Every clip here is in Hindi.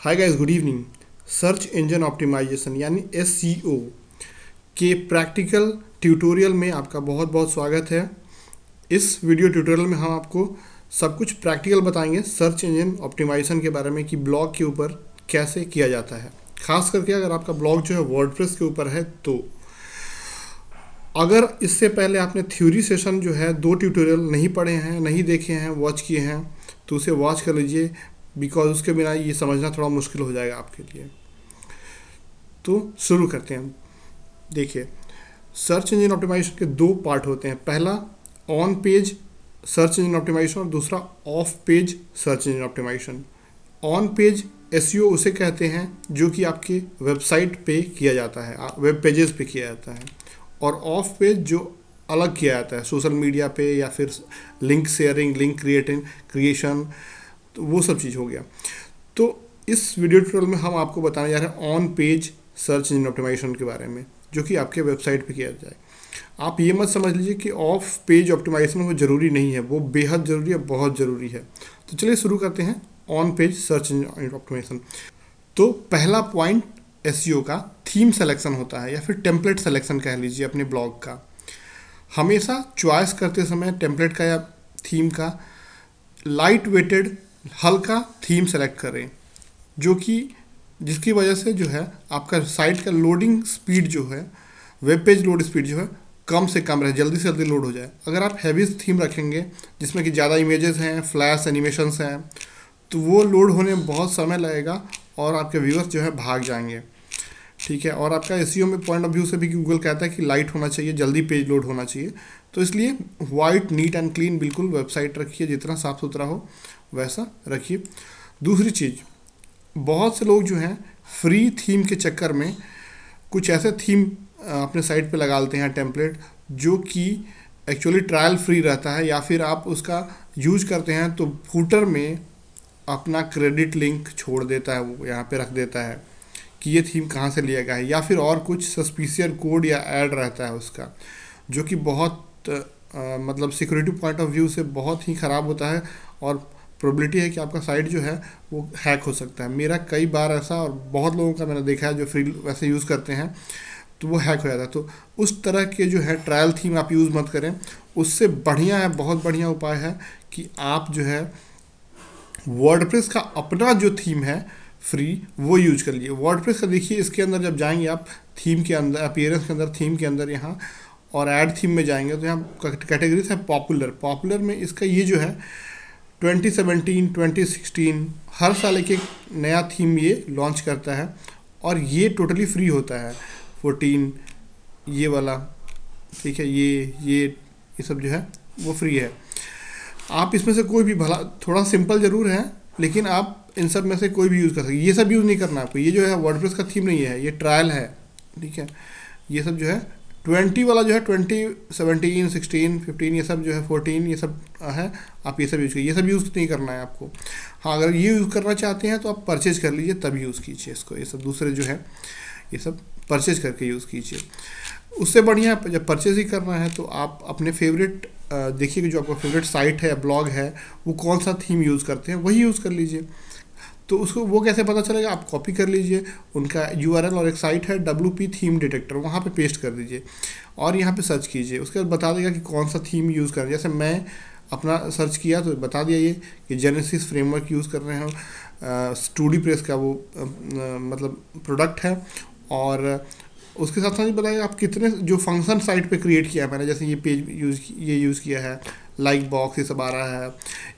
हाय guys, good evening. Search engine optimisation यानी एसईओ के प्रैक्टिकल ट्यूटोरियल में आपका बहुत बहुत स्वागत है। इस वीडियो ट्यूटोरियल में हम आपको सब कुछ प्रैक्टिकल बताएंगे सर्च इंजन ऑप्टिमाइजेशन के बारे में कि ब्लॉग के ऊपर कैसे किया जाता है। खास करके अगर आपका ब्लॉग जो है वर्डप्रेस के ऊपर है तो अगर इससे पहले आपने थ्योरी सेशन जो है 2 ट्यूटोरियल नहीं पढ़े हैं, नहीं देखे हैं, वॉच किए हैं तो उसे वॉच कर लीजिए, बिकॉज उसके बिना ये समझना थोड़ा मुश्किल हो जाएगा आपके लिए। तो शुरू करते हैं। देखिए, सर्च इंजन ऑप्टिमाइजेशन के 2 पार्ट होते हैं। पहला on page search engine optimisation और दूसरा off page search engine optimisation. On page SEO उसे कहते हैं जो कि आपके वेबसाइट पे किया जाता है, वेब पेजेस पे किया जाता है, और ऑफ पेज जो अलग किया जाता है सोशल मीडिया पे या फिर लिंक शेयरिंग, लिंक क्रिएशन, तो वो सब चीज़ हो गया। तो इस वीडियो ट्यूटोरियल में हम आपको बताने जा रहे हैं on page search engine optimisation के बारे में, जो कि आपके वेबसाइट पे किया जाए। आप ये मत समझ लीजिए कि ऑफ पेज ऑप्टिमाइजेशन वो ज़रूरी नहीं है, वो बेहद ज़रूरी है, बहुत ज़रूरी है। तो चलिए शुरू करते हैं on page search engine optimisation. तो पहला पॉइंट एसईओ का थीम सेलेक्शन होता है या फिर टेम्पलेट सेलेक्शन कह लीजिए अपने ब्लॉग का। हमेशा चॉइस करते समय टेम्पलेट का या थीम का लाइट वेटेड हल्का थीम सेलेक्ट करें, जो कि जिसकी वजह से जो है आपका साइट का लोडिंग स्पीड जो है, वेब पेज लोड स्पीड जो है कम से कम रहे, जल्दी से जल्दी लोड हो जाए। अगर आप हैवी थीम रखेंगे जिसमें कि ज़्यादा इमेजेस हैं, फ्लैश एनिमेशंस हैं, तो वो लोड होने में बहुत समय लगेगा और आपके व्यूअर्स जो है भाग जाएंगे। ठीक है, और आपका एसईओ में पॉइंट ऑफ व्यू से भी गूगल कहता है कि लाइट होना चाहिए, जल्दी पेज लोड होना चाहिए। तो इसलिए वाइट, नीट एंड क्लीन बिल्कुल वेबसाइट रखिए, जितना साफ़ सुथरा हो वैसा रखिए। दूसरी चीज़, बहुत से लोग जो हैं फ्री थीम के चक्कर में कुछ ऐसे थीम अपने साइट पे लगा लेते हैं टेम्पलेट, जो कि एक्चुअली ट्रायल फ्री रहता है, या फिर आप उसका यूज करते हैं तो फूटर में अपना क्रेडिट लिंक छोड़ देता है, वो यहाँ पे रख देता है कि ये थीम कहाँ से लिया गया है, या फिर और कुछ सस्पिशियस कोड या ऐड रहता है उसका, जो कि बहुत मतलब सिक्योरिटी पॉइंट ऑफ व्यू से बहुत ही ख़राब होता है और प्रोबेबिलिटी है कि आपका साइट जो है वो हैक हो सकता है। मेरा कई बार ऐसा और बहुत लोगों का मैंने देखा है जो फ्री वैसे यूज़ करते हैं तो वो हैक हो जाता है। तो उस तरह के जो है ट्रायल थीम आप यूज़ मत करें। उससे बढ़िया है, बहुत बढ़िया उपाय है कि आप जो है वर्डप्रेस का अपना जो थीम है फ्री वो यूज कर लीजिए। वर्डप्रेस का देखिए, इसके अंदर जब जाएंगे आप थीम के अंदर, अपीयरेंस के अंदर, थीम के अंदर यहाँ और ऐड थीम में जाएंगे तो यहाँ कैटेगरीज है पॉपुलर में इसका ये जो है 2017, 2016 हर साल एक नया थीम ये लॉन्च करता है और ये टोटली फ्री होता है। 14 ये वाला, ठीक है, ये सब जो है वो फ्री है। आप इसमें से कोई भी, भला थोड़ा सिंपल ज़रूर है लेकिन आप इन सब में से कोई भी यूज़ कर सकते। ये सब यूज़ नहीं करना आपको, ये जो है वर्डप्रेस का थीम नहीं है, ये ट्रायल है। ठीक है, ये सब जो है 20 वाला जो है 2017, 16, 15 ये सब जो है 14 ये सब है, आप ये सब यूज़ कीजिए। ये सब यूज़ नहीं करना है आपको। हाँ, अगर ये यूज़ करना चाहते हैं तो आप परचेज कर लीजिए, तब यूज़ कीजिए इसको। ये सब दूसरे जो है ये सब परचेज करके यूज़ कीजिए। उससे बढ़िया जब परचेज ही करना है तो आप अपने फेवरेट देखिए कि जो आपका फेवरेट साइट है, ब्लॉग है, वो कौन सा थीम यूज़ करते हैं वही यूज़ कर लीजिए। तो उसको वो कैसे पता चलेगा, आप कॉपी कर लीजिए उनका यूआरएल, और एक साइट है WP थीम डिटेक्टर, वहाँ पे पेस्ट कर दीजिए और यहाँ पे सर्च कीजिए। उसके बाद बता देगा कि कौन सा थीम यूज़ कर रहे हैं। जैसे मैं अपना सर्च किया तो बता दिया ये कि जेनेसिस फ्रेमवर्क यूज़ कर रहे हैं, स्टूडी प्रेस का वो मतलब प्रोडक्ट है, और उसके साथ साथ ही बताइए आप कितने जो फंक्शन साइट पे क्रिएट किया है मैंने। जैसे ये पेज यूज़ किया है, लाइक बॉक्स ये सब आ रहा है,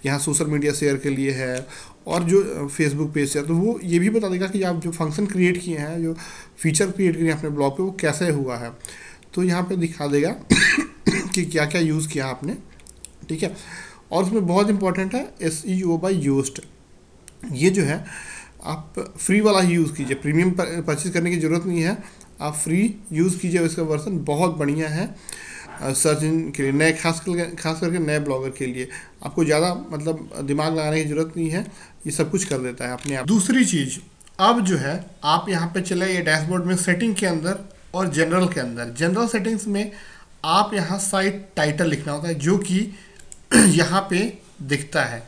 यहाँ सोशल मीडिया शेयर के लिए है, और जो फेसबुक पेज है तो वो ये भी बता देगा कि आप जो फंक्शन क्रिएट किए हैं, जो फीचर क्रिएट किए हैं अपने ब्लॉग पे, वो कैसे हुआ है। तो यहाँ पे दिखा देगा कि क्या क्या यूज़ किया आपने। ठीक है, और उसमें बहुत इंपॉर्टेंट है SEO बाय यूज्ड। ये जो है आप फ्री वाला ही यूज़ कीजिए, प्रीमियम परचेज करने की ज़रूरत नहीं है, आप फ्री यूज़ कीजिए। इसका वर्जन बहुत बढ़िया है सर्च इंजन के लिए, नए खास करके नए ब्लॉगर के लिए। आपको ज़्यादा मतलब दिमाग लगाने की ज़रूरत नहीं है, ये सब कुछ कर देता है अपने आप। दूसरी चीज़, अब जो है आप यहाँ पे चले ये डैशबोर्ड में, सेटिंग के अंदर और जनरल के अंदर। जनरल सेटिंग्स में आप यहाँ साइट टाइटल लिखना होता है, जो कि यहाँ पे दिखता है।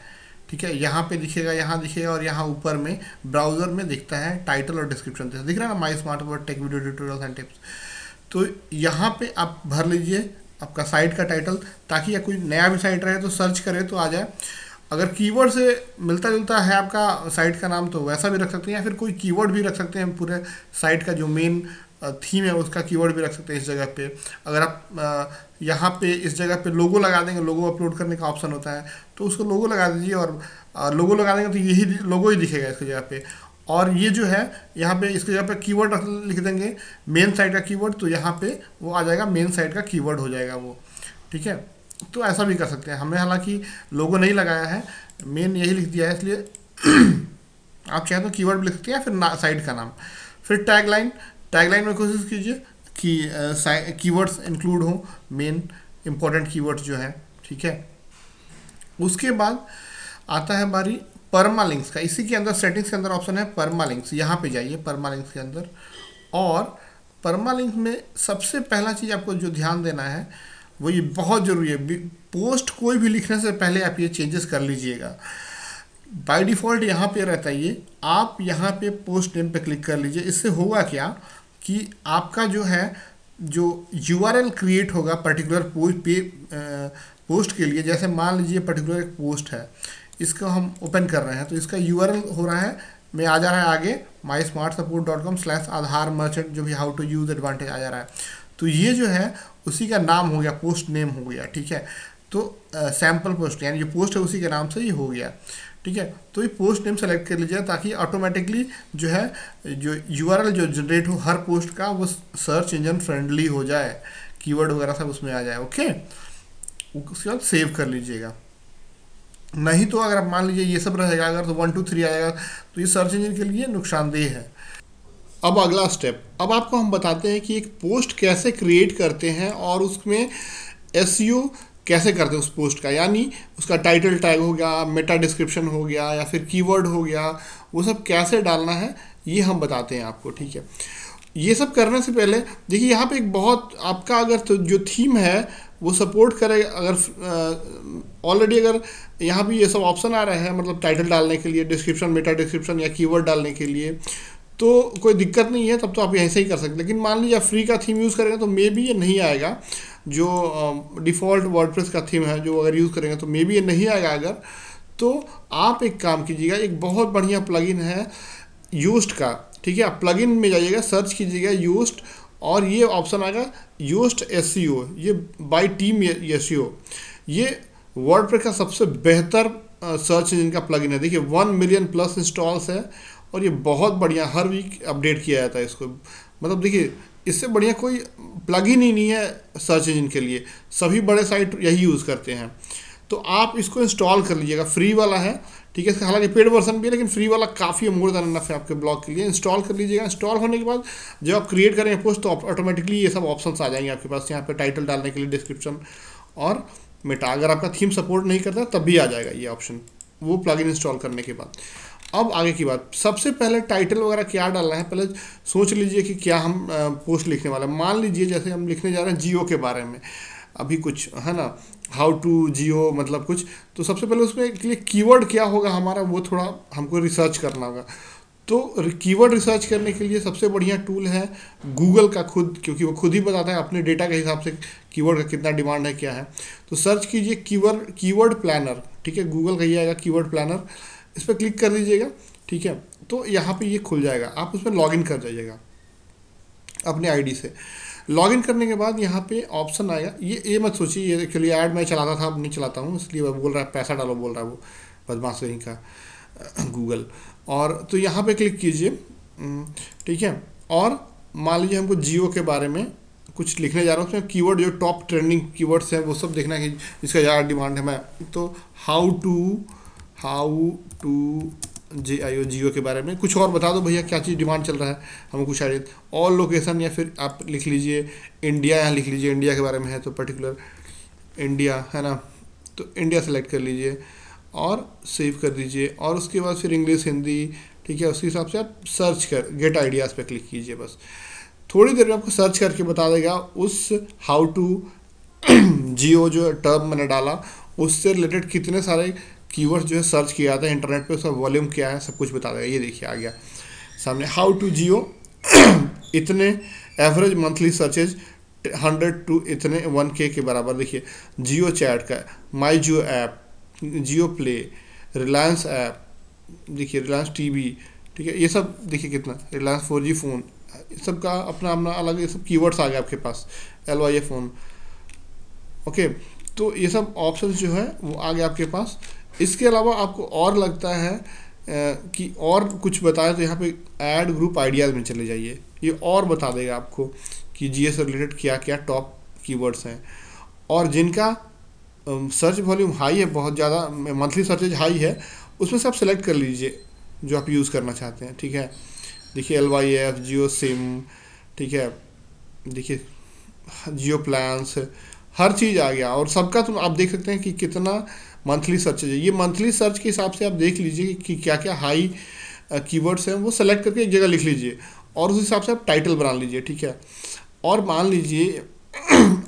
ठीक है, यहाँ पे दिखेगा, यहाँ दिखेगा, और यहाँ ऊपर में ब्राउज़र में दिखता है टाइटल और डिस्क्रिप्शन, दिख रहा है ना, माई smart word take video tutorials and tips. तो यहाँ पे आप भर लीजिए आपका साइट का टाइटल, ताकि या कोई नया भी साइट रहे तो सर्च करे तो आ जाए। अगर कीवर्ड से मिलता जुलता है आपका साइट का नाम तो वैसा भी रख सकते हैं, या फिर कोई कीवर्ड भी रख सकते हैं, पूरे साइट का जो मेन थीम है उसका कीवर्ड भी रख सकते हैं इस जगह पे। अगर आप यहाँ पे इस जगह पे लोगो लगा देंगे, लोगो अपलोड करने का ऑप्शन होता है, तो उसको लोगो लगा दीजिए, और लोगो लगा देंगे तो यही लोगो ही दिखेगा इसकी जगह पे। और ये जो है यहाँ पे इसकी जगह पे कीवर्ड लिख देंगे मेन साइट का कीवर्ड, तो यहाँ पे वो आ जाएगा, मेन साइट का कीवर्ड हो जाएगा वो। ठीक है, तो ऐसा भी कर सकते हैं। हमने हालांकि लोगो नहीं लगाया है, मेन यही लिख दिया है, इसलिए आप चाहें तो कीवर्ड भी लिख सकते हैं, फिर साइट का नाम। फिर टैगलाइन, टैगलाइन में कोशिश कीजिए कि कीवर्ड्स इंक्लूड हो, मेन इंपॉर्टेंट कीवर्ड्स जो है। ठीक है, उसके बाद आता है बारी परमालिंक्स का। इसी के अंदर सेटिंग्स के अंदर ऑप्शन है परमालिंक्स, यहाँ पे जाइए परमालिंक्स के अंदर, और परमालिंक्स में सबसे पहला चीज़ आपको जो ध्यान देना है वो ये बहुत ज़रूरी है, पोस्ट कोई भी लिखने से पहले आप ये चेंजेस कर लीजिएगा। बाय डिफ़ॉल्ट यहाँ पे रहता है ये, आप यहाँ पे पोस्ट नेम पे क्लिक कर लीजिए। इससे होगा क्या कि आपका जो है जो URL क्रिएट होगा पर्टिकुलर पोस्ट के लिए, जैसे मान लीजिए पर्टिकुलर एक पोस्ट है, इसको हम ओपन कर रहे हैं, तो इसका URL हो रहा है, मैं आ जा रहा है आगे mysmartsupport.com/Aadhaar merchant, जो भी हाउ टू यूज़ एडवांटेज आ जा रहा है। तो ये जो है उसी का नाम हो गया, पोस्ट नेम हो गया। ठीक है, तो सैम्पल पोस्ट यानी जो पोस्ट है उसी के नाम से ये हो गया। ठीक है, तो ये पोस्ट नेम सेलेक्ट कर लीजिए, ताकि ऑटोमेटिकली जो है जो URL जो जनरेट हो हर पोस्ट का वो सर्च इंजन फ्रेंडली हो जाए, कीवर्ड वगैरह सब उसमें आ जाए। ओके, उसके बाद सेव कर लीजिएगा। नहीं तो अगर आप मान लीजिए ये सब रहेगा, अगर तो 1 2 3 आएगा तो ये सर्च इंजन के लिए नुकसानदेह है। अब अगला स्टेप, अब आपको हम बताते हैं कि एक पोस्ट कैसे क्रिएट करते हैं और उसमें SEO कैसे करते हैं उस पोस्ट का, यानी उसका टाइटल टैग हो गया, मेटा डिस्क्रिप्शन हो गया, या फिर कीवर्ड हो गया, वो सब कैसे डालना है ये हम बताते हैं आपको। ठीक है, ये सब करने से पहले देखिए यहाँ पे एक बहुत आपका अगर तो जो थीम है वो सपोर्ट करे, अगर ऑलरेडी अगर यहाँ भी ये सब ऑप्शन आ रहे हैं, मतलब टाइटल डालने के लिए, डिस्क्रिप्शन, मेटा डिस्क्रिप्शन या कीवर्ड डालने के लिए, तो कोई दिक्कत नहीं है, तब तो आप ऐसे ही कर सकते। लेकिन मान लीजिए आप फ्री का थीम यूज़ करेंगे तो मे बी ये नहीं आएगा, जो डिफ़ॉल्ट वर्डप्रेस का थीम है जो अगर यूज़ करेंगे तो मे बी ये नहीं आएगा। अगर तो आप एक काम कीजिएगा, एक बहुत बढ़िया प्लगइन है यूस्ट का। ठीक है, आप प्लगइन में जाइएगा, सर्च कीजिएगा यूस्ट, और ये ऑप्शन आएगा यूस्ट SEO, ये बाय टीम SEO, ये वर्डप्रेस का सबसे बेहतर सर्च इंजन का प्लगइन है। देखिए 1 मिलियन प्लस इंस्टॉल्स है, और ये बहुत बढ़िया, हर वीक अपडेट किया जाता है इसको। मतलब देखिए इससे बढ़िया कोई प्लगइन ही नहीं है सर्च इंजन के लिए, सभी बड़े साइट यही यूज़ करते हैं। तो आप इसको इंस्टॉल कर लीजिएगा, फ्री वाला है। ठीक है, इसका हालांकि पेड वर्जन भी है, लेकिन फ्री वाला काफ़ी मोर देन इनफ है आपके ब्लॉग के लिए। इंस्टॉल कर लीजिएगा। इंस्टॉल होने के बाद जब आप क्रिएट करेंगे पोस्ट तो ऑटोमेटिकली ये सब ऑप्शंस आ जाएंगे आपके पास, यहाँ पे टाइटल डालने के लिए, डिस्क्रिप्शन और मेटा। अगर आपका थीम सपोर्ट नहीं करता तब भी आ जाएगा ये ऑप्शन, वो प्लगइन इंस्टॉल करने के बाद। अब आगे की बात, सबसे पहले टाइटल वगैरह क्या डालना है, पहले सोच लीजिए कि क्या हम पोस्ट लिखने वाले हैं। मान लीजिए जैसे हम लिखने जा रहे हैं जियो के बारे में, अभी कुछ है ना, हाउ टू जियो मतलब कुछ, तो सबसे पहले उसमें के लिए कीवर्ड क्या होगा हमारा, वो थोड़ा हमको रिसर्च करना होगा। तो कीवर्ड रिसर्च करने के लिए सबसे बढ़िया टूल है गूगल का खुद, क्योंकि वो खुद ही बताता है अपने डेटा के हिसाब से कीवर्ड का कितना डिमांड है, क्या है। तो सर्च कीजिए कीवर्ड प्लानर। ठीक है, गूगल का ही आएगा कीवर्ड प्लानर, इस पर क्लिक कर दीजिएगा। ठीक है, तो यहाँ पे ये खुल जाएगा, आप उसमें लॉगिन कर जाइएगा अपने आईडी से। लॉगिन करने के बाद यहाँ पे ऑप्शन आएगा, ये मत सोचिए ये एक्चुअली ऐड मैं चलाता था, अब नहीं चलाता हूँ, इसलिए वो बोल रहा है पैसा डालो, बोल रहा है वो बदमाश कहीं का गूगल। और तो यहाँ पे क्लिक कीजिए। ठीक है, और मान लीजिए हमको जियो के बारे में कुछ लिखने जा रहा हूँ, उसमें कीवर्ड जो टॉप ट्रेंडिंग कीवर्ड्स हैं वो सब देखना है कि जिसका ज़्यादा डिमांड है। मैं तो हाउ टू जियो के बारे में कुछ और बता दो भैया, क्या चीज़ डिमांड चल रहा है, हमको कुछ आइडिया। ऑल लोकेशन, या फिर आप लिख लीजिए इंडिया, यहाँ लिख लीजिए इंडिया के बारे में है तो पर्टिकुलर इंडिया है ना, तो इंडिया सेलेक्ट कर लीजिए और सेव कर दीजिए। और उसके बाद फिर इंग्लिश, हिंदी, ठीक है, उसके हिसाब से आप सर्च कर गेट आइडियाज़ पे क्लिक कीजिए। बस थोड़ी देर में आपको सर्च करके बता देगा उस हाउ टू जियो जो टर्म मैंने डाला उससे रिलेटेड कितने सारे कीवर्ड्स जो है सर्च किया जाता है इंटरनेट पे, उसका वॉल्यूम क्या है सब कुछ बता देगा। ये देखिए आ गया सामने, हाउ टू जियो इतने एवरेज मंथली सर्चेज 100 टू इतने 1K के बराबर। देखिए जियो चैट का, माई जियो ऐप, जियो प्ले, रिलायंस ऐप, देखिए रिलायंस टीवी, ठीक है, ये सब देखिए कितना, रिलायंस 4G फ़ोन, सबका अपना अपना अलग ये सब कीवर्ड्स आ गए आपके पास, LYA फ़ोन। ओके, तो ये सब ऑप्शंस जो है वो आ गए आपके पास। इसके अलावा आपको और लगता है कि और कुछ बताए तो यहाँ पे ऐड ग्रुप आइडियाज़ में चले जाइए, ये और बता देगा आपको कि जीए से रिलेटेड क्या क्या टॉप कीवर्ड्स हैं, और जिनका सर्च वॉल्यूम हाई है, बहुत ज़्यादा मंथली सर्चेज हाई है, उसमें से आप सेलेक्ट कर लीजिए जो आप यूज़ करना चाहते हैं। ठीक है, देखिए LYF, जियो सिम, ठीक है, देखिए जियो प्लान्स, हर चीज़ आ गया, और सबका तुम आप देख सकते हैं कि कितना मंथली सर्च है। ये मंथली सर्च के हिसाब से आप देख लीजिए कि क्या क्या हाई कीवर्ड्स हैं, वो सेलेक्ट करके एक जगह लिख लीजिए और उस हिसाब से आप टाइटल बना लीजिए। ठीक है, और मान लीजिए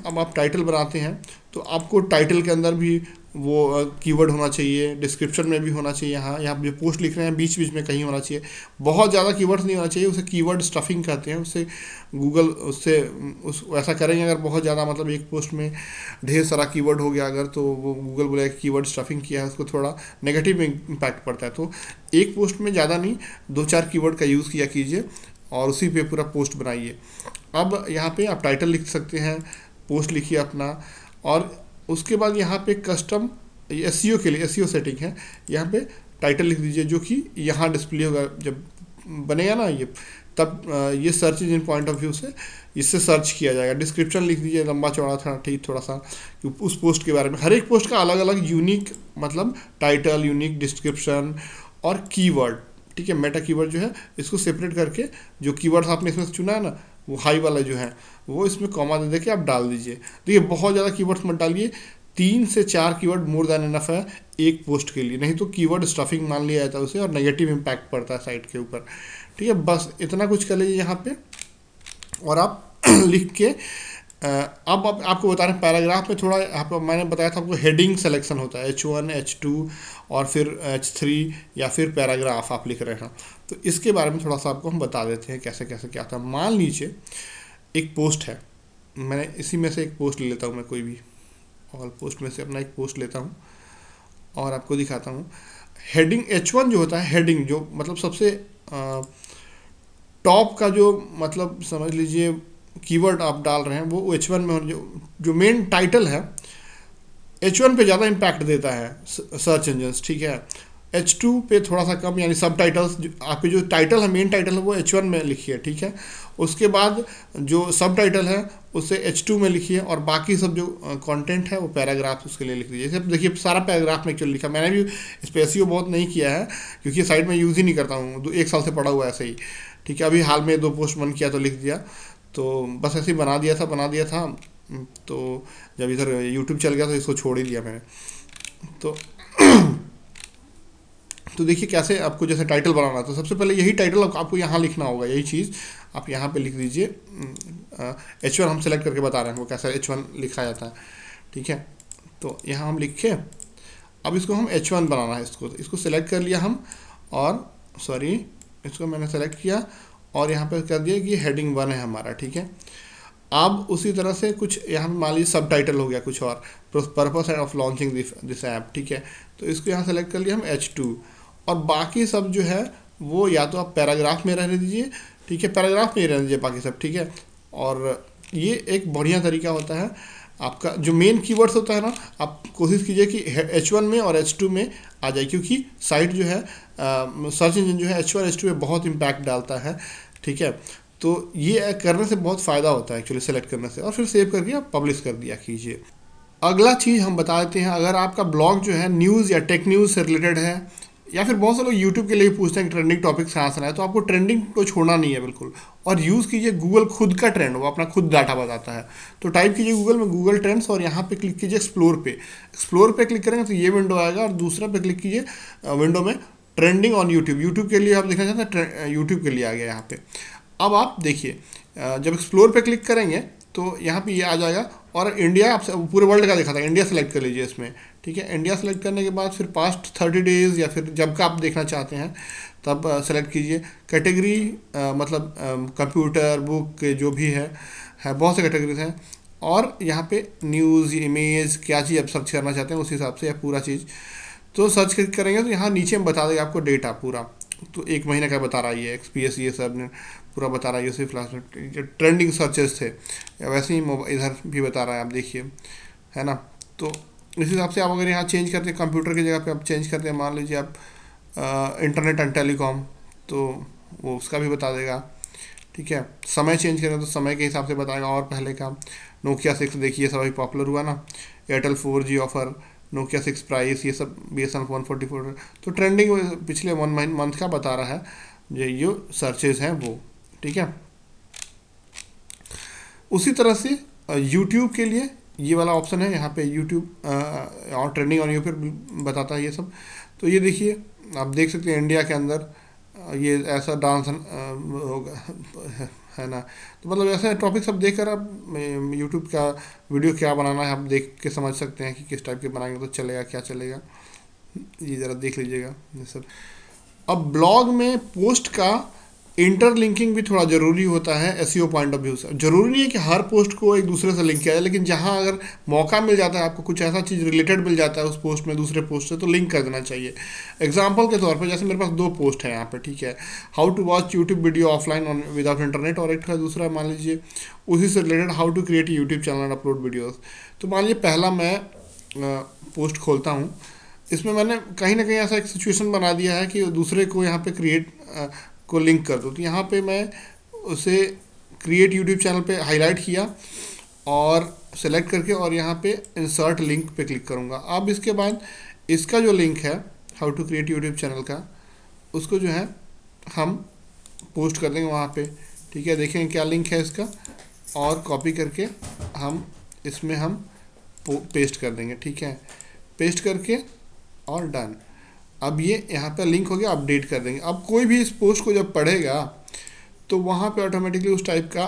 अब आप टाइटल बनाते हैं तो आपको टाइटल के अंदर भी वो कीवर्ड होना चाहिए, डिस्क्रिप्शन में भी होना चाहिए, यहाँ जो पोस्ट लिख रहे हैं बीच बीच में कहीं होना चाहिए, बहुत ज़्यादा कीवर्ड्स नहीं होना चाहिए, उसे कीवर्ड स्टफिंग कहते हैं। उससे गूगल उससे उस वैसा करेंगे अगर बहुत ज़्यादा, मतलब एक पोस्ट में ढेर सारा कीवर्ड हो गया अगर, तो वो गूगल बोलेगा कीवर्ड स्टफिंग किया है, उसको थोड़ा नेगेटिव इम्पैक्ट पड़ता है। तो एक पोस्ट में ज़्यादा नहीं, 2-4 कीवर्ड का यूज़ किया कीजिए और उसी पे पूरा पोस्ट बनाइए। अब यहाँ पे आप टाइटल लिख सकते हैं, पोस्ट लिखिए अपना, और उसके बाद यहाँ पे कस्टम SEO के लिए SEO सेटिंग है, यहाँ पे टाइटल लिख दीजिए जो कि यहाँ डिस्प्ले होगा जब बनेगा ना ये, तब ये search engine point of view से इससे सर्च किया जाएगा। डिस्क्रिप्शन लिख दीजिए लंबा चौड़ा था, ठीक, थोड़ा सा उस पोस्ट के बारे में। हर एक पोस्ट का अलग अलग यूनिक, मतलब टाइटल, यूनिक डिस्क्रिप्शन और कीवर्ड। ठीक है, मेटा कीवर्ड जो है इसको सेपरेट करके, जो कीवर्ड्स आपने इसमें से चुना है ना, वो हाई वाला जो है वो इसमें कॉमा दे दे के आप डाल दीजिए। देखिए बहुत ज़्यादा कीवर्ड्स मत डालिए, 3 से 4 कीवर्ड मोर देन इनफ है एक पोस्ट के लिए, नहीं तो कीवर्ड स्टफिंग मान लिया जाता है उसे और नेगेटिव इम्पैक्ट पड़ता है साइट के ऊपर। ठीक है, बस इतना कुछ कर लीजिए यहाँ पे, और आप लिख के अब आपको बता रहे हैं पैराग्राफ में थोड़ा, यहाँ पर मैंने बताया था आपको हेडिंग सिलेक्शन होता है, H1, H2 और फिर H3, या फिर पैराग्राफ आप लिख रहे हैं, तो इसके बारे में थोड़ा सा आपको हम बता देते हैं कैसे कैसे क्या था। मान लीजिए एक पोस्ट है, मैंने इसी में से एक पोस्ट ले लेता हूँ, मैं कोई भी ऑल पोस्ट में से अपना एक पोस्ट लेता हूँ और आपको दिखाता हूँ। हेडिंग H1 जो होता है, हेडिंग जो मतलब सबसे टॉप का जो, मतलब समझ लीजिए कीवर्ड आप डाल रहे हैं वो H1 में, जो मेन टाइटल है H1 पे ज़्यादा इम्पैक्ट देता है सर्च इंजन्स। ठीक है, H2 पे थोड़ा सा कम, यानी सब टाइटल्स, आपके जो टाइटल है, मेन टाइटल है वो H1 में लिखिए। ठीक है, उसके बाद जो सब टाइटल है उसे H2 में लिखिए, और बाकी सब जो कंटेंट है वो पैराग्राफ उसके लिए लिख दीजिए। जैसे देखिए सारा पैराग्राफ में एक्चुअली लिखा, मैंने भी इस पर SEO बहुत नहीं किया है क्योंकि साइड में यूज़ ही नहीं करता हूँ, 1 साल से पड़ा हुआ है ऐसे ही। ठीक है, अभी हाल में 2 पोस्ट मन किया तो लिख दिया, तो बस ऐसे ही बना दिया था। तो जब इधर YouTube चल गया तो इसको छोड़ ही दिया मैंने। तो देखिए कैसे आपको जैसे टाइटल बनाना है, तो सबसे पहले यही टाइटल आपको यहाँ लिखना होगा, यही चीज़ आप यहाँ पे लिख दीजिए। H1 हम सेलेक्ट करके बता रहे हैं वो कैसा H1 लिखा जाता है। ठीक है, तो यहाँ हम लिखे, अब इसको हम H1 बनाना है, इसको सेलेक्ट कर लिया हम, और सॉरी इसको मैंने सेलेक्ट किया और यहाँ पे कर दिया कि हेडिंग 1 है हमारा। ठीक है, अब उसी तरह से कुछ यहाँ मान लीजिए सब टाइटल हो गया कुछ और, purpose of launching this app. ठीक है, तो इसको यहाँ सेलेक्ट कर लिया हम H2, और बाकी सब जो है वो या तो आप पैराग्राफ में रहने दीजिए। ठीक है, पैराग्राफ में ही रहने दीजिए बाकी सब। ठीक है, और ये एक बढ़िया तरीका होता है आपका, जो मेन कीवर्ड्स होता है ना, आप कोशिश कीजिए कि H1 में और H2 में आ जाए, क्योंकि साइट जो है सर्च इंजन जो है H1 H2 में बहुत इम्पैक्ट डालता है। ठीक है, तो ये करने से बहुत फ़ायदा होता है एक्चुअली, सेलेक्ट करने से, और फिर सेव करके आप पब्लिश कर दिया कीजिए। अगला चीज़ हम बता देते हैं, अगर आपका ब्लॉग जो है न्यूज़ या टेक न्यूज़ से रिलेटेड है, या फिर बहुत से लोग यूट्यूब के लिए पूछते हैं कि ट्रेंडिंग टॉपिक कहाँ से आए, तो आपको ट्रेंडिंग को छोड़ना नहीं है बिल्कुल, और यूज़ कीजिए गूगल खुद का ट्रेंड, वो अपना खुद डाटा बताता है। तो टाइप कीजिए गूगल में गूगल ट्रेंड्स, और यहाँ पे क्लिक कीजिए एक्सप्लोर पे क्लिक करेंगे तो ये विंडो आएगा, और दूसरा पे क्लिक कीजिए विंडो में ट्रेंडिंग ऑन यूट्यूब के लिए आप देखना चाहते हैं, यूट्यूब के लिए आ गया यहाँ पे। अब आप देखिए जब एक्सप्लोर पे क्लिक करेंगे तो यहाँ पे ये आ जाएगा, और इंडिया, आप पूरे वर्ल्ड का दिखाता है, इंडिया सेलेक्ट कर लीजिए इसमें। ठीक ठीक है। इंडिया सेलेक्ट करने के बाद फिर पास्ट 30 डेज़ या फिर जब का आप देखना चाहते हैं तब सेलेक्ट कीजिए। कैटेगरी मतलब कंप्यूटर बुक जो भी है बहुत से कैटेगरीज हैं। और यहाँ पे न्यूज़ इमेज क्या चीज़ आप सर्च करना चाहते हैं उस हिसाब से या पूरा चीज़ तो सर्च करेंगे तो यहाँ नीचे में बता देगा आपको डेटा पूरा। तो 1 महीने का बता रहा है ये एक्सपीएस ये सब ने पूरा बता रहा है। ये सिर्फ लास्ट ट्रेंडिंग सर्चेस थे या वैसे ही इधर भी बता रहा है, आप देखिए, है ना। तो इस हिसाब से आप अगर यहाँ चेंज करते हैं कंप्यूटर की जगह पे आप चेंज करते हैं, मान लीजिए आप इंटरनेट एंड टेलीकॉम, तो वो उसका भी बता देगा, ठीक है। समय चेंज करें तो समय के हिसाब से बताएगा। और पहले का नोकिया 6 देखिए सब अभी पॉपुलर हुआ ना, Airtel 4G offer, Nokia 6 price, ये सब BSNL 144, तो ट्रेंडिंग पिछले 1 मंथ का बता रहा है ये सर्चेज हैं वो, ठीक है। उसी तरह से यूट्यूब के लिए ये वाला ऑप्शन है यहाँ पे, यूट्यूब और ट्रेंडिंग और यूट्यूब बताता है ये सब। तो ये देखिए आप देख सकते हैं इंडिया के अंदर ये ऐसा डांस होगा, है ना। तो मतलब ऐसे टॉपिक सब देख कर आप यूट्यूब का वीडियो क्या बनाना है आप देख के समझ सकते हैं कि किस टाइप के बनाएंगे तो चलेगा क्या चलेगा, ये ज़रा देख लीजिएगा ये सब। अब ब्लॉग में पोस्ट का इंटरलिंकिंग भी थोड़ा ज़रूरी होता है एसईओ पॉइंट ऑफ व्यू से। ज़रूरी नहीं है कि हर पोस्ट को एक दूसरे से लिंक किया जाए, लेकिन जहाँ अगर मौका मिल जाता है आपको कुछ ऐसा चीज़ रिलेटेड मिल जाता है उस पोस्ट में दूसरे पोस्ट से तो लिंक कर देना चाहिए। एग्जाम्पल के तौर पर जैसे मेरे पास 2 पोस्ट है यहाँ पे, ठीक है, how to watch YouTube video offline on without internet, और एक था दूसरा मान लीजिए उसी से related how to create YouTube channel and upload videos. तो मान लीजिए पहला मैं पोस्ट खोलता हूँ, इसमें मैंने कहीं ना कहीं ऐसा एक सिचुएशन बना दिया है कि दूसरे को यहाँ पे क्रिएट को लिंक कर दूँ। तो यहाँ पे मैं उसे क्रिएट यूट्यूब चैनल पे हाईलाइट किया और सेलेक्ट करके और यहाँ पे इंसर्ट लिंक पे क्लिक करूँगा। अब इसके बाद इसका जो लिंक है how to create YouTube channel का, उसको जो है हम पोस्ट कर देंगे वहाँ पे, ठीक है। देखेंगे क्या लिंक है इसका और कॉपी करके हम इसमें हम पेस्ट कर देंगे, ठीक है। पेस्ट करके और डन। अब ये यहाँ पे लिंक हो गया, अपडेट कर देंगे। अब कोई भी इस पोस्ट को जब पढ़ेगा तो वहाँ पे ऑटोमेटिकली उस टाइप का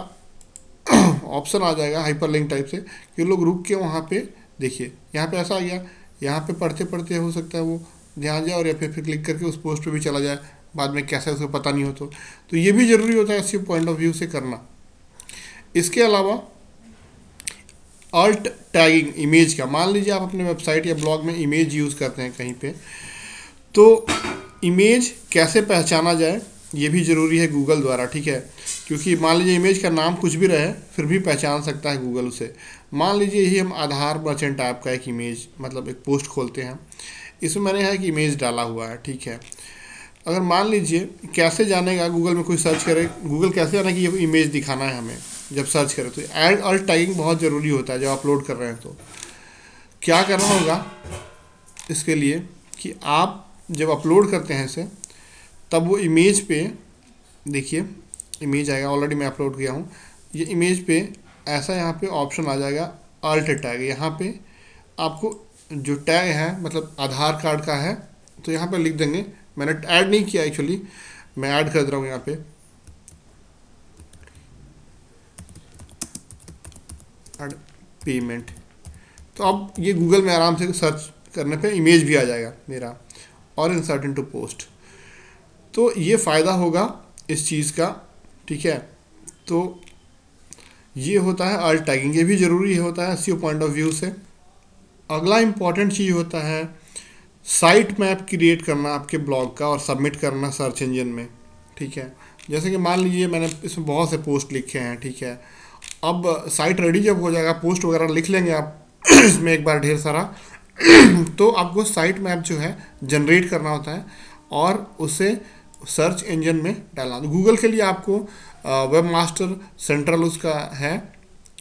ऑप्शन आ जाएगा हाइपर लिंक टाइप से कि लोग रुक के वहाँ पे देखिए यहाँ पे ऐसा आ गया, यहाँ पे पढ़ते पढ़ते हो सकता है वो ध्यान जाए और या फिर क्लिक करके उस पोस्ट पे भी चला जाए, बाद में कैसे उसको पता नहीं हो। तो ये भी ज़रूरी होता है इसी पॉइंट ऑफ व्यू से करना। इसके अलावा ऑल्ट टैगिंग इमेज का, मान लीजिए आप अपने वेबसाइट या ब्लॉग में इमेज यूज़ करते हैं कहीं पे, तो इमेज कैसे पहचाना जाए ये भी ज़रूरी है गूगल द्वारा, ठीक है। क्योंकि मान लीजिए इमेज का नाम कुछ भी रहे फिर भी पहचान सकता है गूगल उसे। मान लीजिए यही हम आधार मर्चेंट ऐप का एक इमेज मतलब एक पोस्ट खोलते हैं, इसमें मैंने है कि इमेज डाला हुआ है, ठीक है। अगर मान लीजिए कैसे जानेगा गूगल में कोई सर्च करे, गूगल कैसे जाने कि ये इमेज दिखाना है हमें जब सर्च करें, तो ऐड ऑल्ट टैगिंग बहुत ज़रूरी होता है जब अपलोड कर रहे हैं। तो क्या करना होगा इसके लिए कि आप जब अपलोड करते हैं इसे तब वो इमेज पे देखिए इमेज आएगा, ऑलरेडी मैं अपलोड किया हूँ, ये इमेज पे ऐसा यहाँ पे ऑप्शन आ जाएगा ऑल्ट टैग। यहाँ पे आपको जो टैग है मतलब आधार कार्ड का है तो यहाँ पे लिख देंगे, मैंने ऐड नहीं किया एक्चुअली, मैं ऐड कर दे रहा हूँ यहाँ पे ऐड पेमेंट। तो अब ये गूगल में आराम से सर्च करने पे इमेज भी आ जाएगा मेरा और इंसर्ट इनटू पोस्ट। तो ये फ़ायदा होगा इस चीज़ का, ठीक है। तो ये होता है ऑल्ट टैगिंग, ये भी ज़रूरी होता है एसईओ पॉइंट ऑफ व्यू से। अगला इम्पॉर्टेंट चीज़ होता है साइट मैप क्रिएट करना आपके ब्लॉग का और सबमिट करना सर्च इंजन में, ठीक है। जैसे कि मान लीजिए मैंने इसमें बहुत से पोस्ट लिखे हैं, ठीक है। अब साइट रेडी जब हो जाएगा, पोस्ट वगैरह लिख लेंगे आप इसमें एक बार ढेर सारा तो आपको साइट मैप जो है जनरेट करना होता है और उसे सर्च इंजन में डालना। तो गूगल के लिए आपको वेब मास्टर सेंट्रल उसका है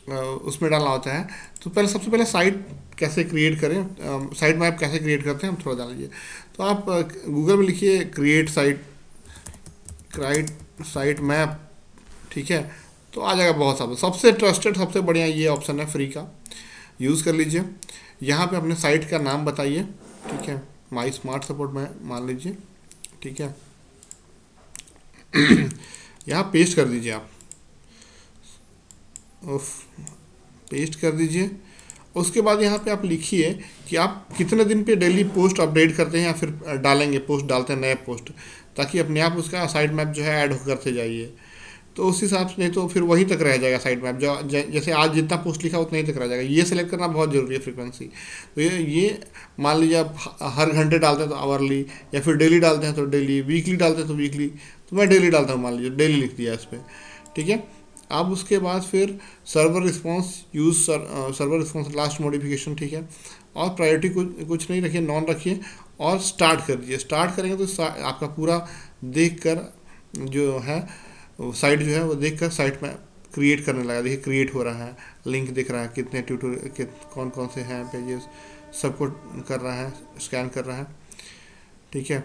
उसमें डालना होता है। तो पहले सबसे पहले साइट कैसे क्रिएट करें, साइट मैप कैसे क्रिएट करते हैं हम थोड़ा डाल लीजिए। तो आप गूगल में लिखिए क्रिएट साइट मैप, ठीक है। तो आ जाएगा बहुत सारा, सबसे ट्रस्टेड सबसे बढ़िया ये ऑप्शन है फ्री का, यूज़ कर लीजिए। यहाँ पे अपने साइट का नाम बताइए, ठीक है, माई स्मार्ट सपोर्ट में मान लीजिए, ठीक है। यहाँ पेस्ट कर दीजिए आप, पेस्ट कर दीजिए उसके बाद यहाँ पे आप लिखिए कि आप कितने दिन पे डेली पोस्ट अपडेट करते हैं या फिर डालेंगे, पोस्ट डालते हैं नए पोस्ट, ताकि अपने आप उसका साइट मैप जो है ऐड करते जाइए। तो उस हिसाब से, नहीं तो फिर वहीं तक रह जाएगा साइट मैप, जो जैसे आज जितना पोस्ट लिखा उतना ही तक रह जाएगा। ये सेलेक्ट करना बहुत ज़रूरी है फ्रीक्वेंसी। तो ये मान लीजिए आप हर घंटे डालते हैं तो आवरली, या फिर डेली डालते हैं तो डेली, वीकली डालते हैं तो वीकली। तो मैं डेली डालता हूँ, मान लीजिए डेली लिख दिया इस पर, ठीक है। अब उसके बाद फिर server response use server response last modification, ठीक है। और प्रायोरिटी कुछ नहीं रखिए, नॉन रखिए, और स्टार्ट कर दीजिए। स्टार्ट करेंगे तो आपका पूरा देख कर जो है साइट जो है वो देख कर साइट में क्रिएट करने लगा। देखिए क्रिएट हो रहा है, लिंक दिख रहा है, कितने ट्यूटोरियल कौन कौन से हैं पेजेस, सबको कर रहा है, स्कैन कर रहा है, ठीक है।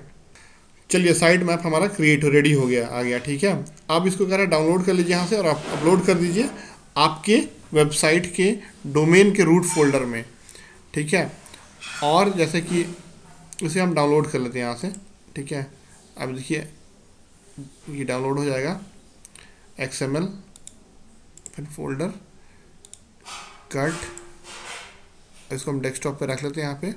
चलिए साइट मैप हमारा क्रिएट रेडी हो गया, आ गया, ठीक है। आप इसको कह रहे हैं डाउनलोड कर लीजिए यहाँ से, और आप अपलोड कर दीजिए आपके वेबसाइट के डोमेन के रूट फोल्डर में, ठीक है। और जैसे कि इसे हम डाउनलोड कर लेते हैं यहाँ से, ठीक है। अब देखिए ये डाउनलोड हो जाएगा, XML, फिर फोल्डर कट, इसको हम डेस्कटॉप पे रख लेते हैं यहाँ पे।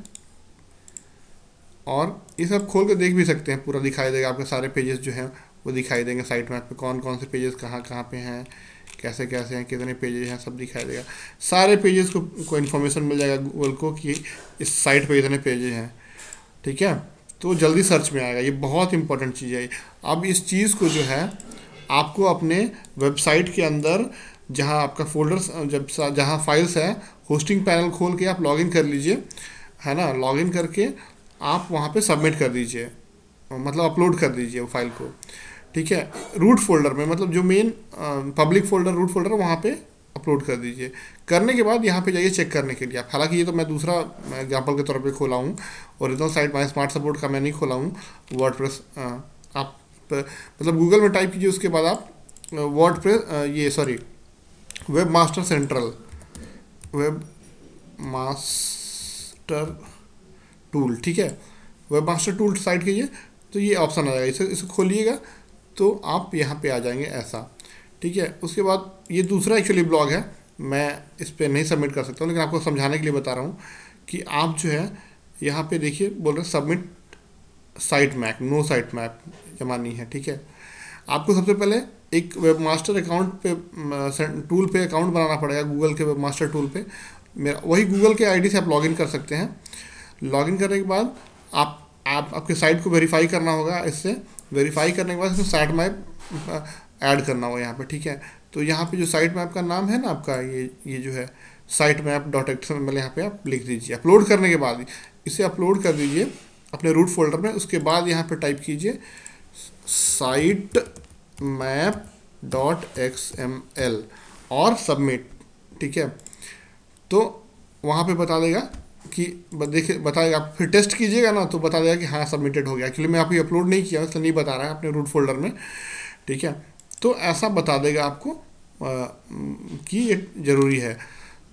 और ये सब खोल के देख भी सकते हैं, पूरा दिखाई देगा आपके सारे पेजेस जो हैं वो दिखाई देंगे साइट मैप पे, कौन कौन से पेजेस कहाँ कहाँ पे हैं, कैसे कैसे हैं, कितने पेजेस हैं, सब दिखाई देगा। सारे पेजेस को इन्फॉर्मेशन मिल जाएगा गूगल को कि इस साइट पे इतने पेजेस हैं, ठीक है। तो जल्दी सर्च में आएगा, ये बहुत इंपॉर्टेंट चीज़ है। अब इस चीज़ को जो है आपको अपने वेबसाइट के अंदर, जहाँ आपका फोल्डर्स जहाँ फाइल्स है, होस्टिंग पैनल खोल के आप लॉगिन कर लीजिए, है ना। लॉगिन करके आप वहाँ पे सबमिट कर दीजिए, मतलब अपलोड कर दीजिए वो फाइल को, ठीक है। रूट फोल्डर में, मतलब जो main public folder root folder है वहाँ पे अपलोड कर दीजिए। करने के बाद यहाँ पे जाइए चेक करने के लिए आप। हालांकि ये तो मैं दूसरा एग्जांपल के तौर पे खोला हूँ, ओरिजिनल साइट माई स्मार्ट सपोर्ट का मैं नहीं खोला हूँ। वर्डप्रेस आप मतलब गूगल में टाइप कीजिए, उसके बाद आप web master central, web master tool, ठीक है। वेब मास्टर टूल साइट कीजिए तो ये ऑप्शन आ जाएगा, इसे खोलिएगा तो आप यहाँ पे आ जाएंगे ऐसा, ठीक है। उसके बाद ये दूसरा एक्चुअली ब्लॉग है, मैं इस पर नहीं सबमिट कर सकता हूँ, लेकिन आपको समझाने के लिए बता रहा हूँ कि आप जो है यहाँ पे देखिए बोल रहे हैं submit site map, no site map जमानी है, ठीक है। आपको सबसे पहले एक वेब मास्टर अकाउंट पे टूल पे अकाउंट बनाना पड़ेगा, गूगल के वेब मास्टर टूल पे। मेरा वही गूगल के आईडी से आप लॉगिन कर सकते हैं। लॉगिन करने के बाद आपके साइट को वेरीफाई करना होगा। इससे वेरीफाई करने के बाद इसमें साइट मैप ऐड करना होगा यहाँ पे, ठीक है। तो यहाँ पे जो साइट मैप का नाम है ना आपका, ये जो है साइट मैप .xml, यहाँ पे आप लिख दीजिए। अपलोड करने के बाद इसे अपलोड कर दीजिए अपने रूट फोल्डर में। उसके बाद यहाँ पे टाइप कीजिए साइट मैप .xml और सबमिट, ठीक है। तो वहाँ पे बता देगा कि देखिए बताएगा, आप फिर टेस्ट कीजिएगा ना तो बता देगा कि हाँ सबमिटेड हो गया। एक्चुअली मैं आपको अपलोड नहीं किया, इसलिए नहीं बता रहा है अपने रूट फोल्डर में, ठीक है। तो ऐसा बता देगा आपको कि ये ज़रूरी है।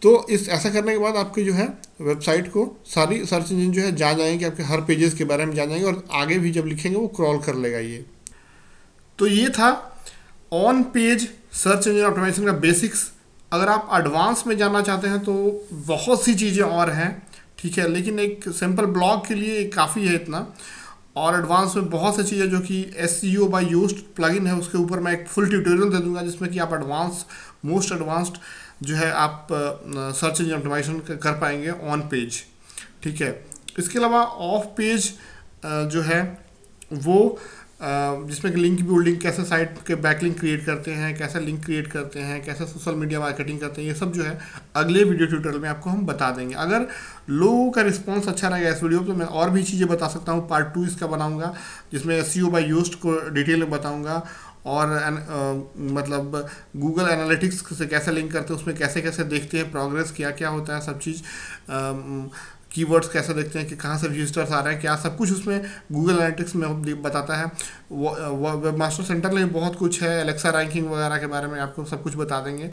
तो इस ऐसा करने के बाद आपकी जो है वेबसाइट को सारी सर्च इंजन जो है जान जाएंगे, आपके हर पेजेस के बारे में जान जाएंगे, और आगे भी जब लिखेंगे वो क्रॉल कर लेगा ये। तो ये था on page search engine optimisation का बेसिक्स। अगर आप एडवांस में जानना चाहते हैं तो बहुत सी चीज़ें और हैं, ठीक है, लेकिन एक सिंपल ब्लॉग के लिए काफ़ी है इतना। और एडवांस में बहुत सी चीज़ें जो कि SEO बाय Yoast प्लगइन है, उसके ऊपर मैं एक फुल ट्यूटोरियल दे दूंगा, जिसमें कि आप मोस्ट एडवांस्ड जो है आप सर्च इंजन ऑप्टिमाइजेशन कर पाएंगे ऑन पेज, ठीक है। इसके अलावा ऑफ पेज जो है वो जिसमें कि लिंक बिल्डिंग, कैसे साइट के बैकलिंक क्रिएट करते हैं, कैसे लिंक क्रिएट करते हैं, कैसे सोशल मीडिया मार्केटिंग करते हैं, ये सब जो है अगले वीडियो ट्यूटोरियल में आपको हम बता देंगे। अगर लोगों का रिस्पांस अच्छा रहेगा इस वीडियो तो मैं और भी चीज़ें बता सकता हूँ। पार्ट 2 इसका बनाऊंगा, जिसमें SEO बाय Yoast को डिटेल में बताऊँगा, और मतलब गूगल एनालिटिक्स से कैसे लिंक करते हैं, उसमें कैसे कैसे देखते हैं प्रोग्रेस, क्या क्या होता है, सब चीज़ कीवर्ड्स कैसे देखते हैं कि कहाँ से विजिटर्स आ रहे हैं, क्या सब कुछ उसमें गूगल एनालिटिक्स में बताता है। वेब मास्टर सेंटर में बहुत कुछ है, एलेक्सा रैंकिंग वगैरह के बारे में आपको सब कुछ बता देंगे।